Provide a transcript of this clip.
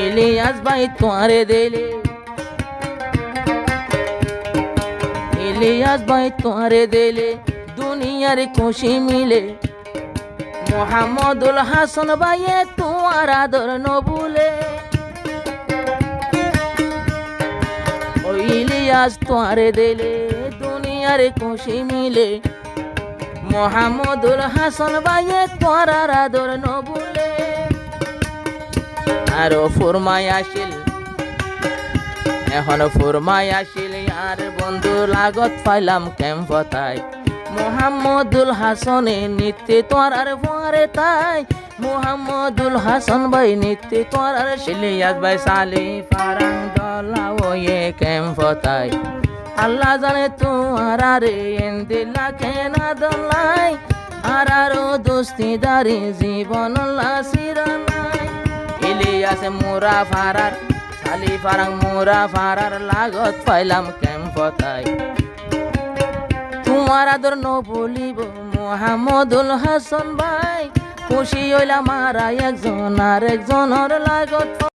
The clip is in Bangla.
ইলিয়াস ভাই তোয়ারে দিলে, ইলিয়াস ভাই তোয়ারে দিলে দুনিয়ার খুশি মিলে। মোহাম্মদুল হাসান ভাইয়ে তোমার আদর নবুলে, ও ইলিয়াস তোয়ারে দিলে দুনিয়ার খুশি মিলে। মোহাম্মদুল হাসান ভাইয়ে তোমার আদর নবুলে। আরো ফুরমাই আসিল, এখন ফুরমাই আসিল আর বন্ধু লাগত পাইলাম ক্যাম্পতাই। মোহাম্মদুল হাসানে নিত্যে তোর আর ফুয়ারে তাই, মোহাম্মদুল হাসান ভাই নিত্যে তোর আর ইলিয়াস ভাই সালি ফারাং দলাও এ ক্যাম্পতাই। আল্লাহ জানে তোমার আরে এন্দিলা কেনা দলাই, আর আরো দোস্তিদারি জীবন লাসিরানাই। ইলিয়াস মোরা ফারার সালি ফারাং মোরা ফারার লাগত পাইলাম ক্যাম্পতাই। তোমার আদর ন বলিব মোহাম্মদুল হাসান ভাই, খুশি হইলাম আর একজন আর একজনের লাগত।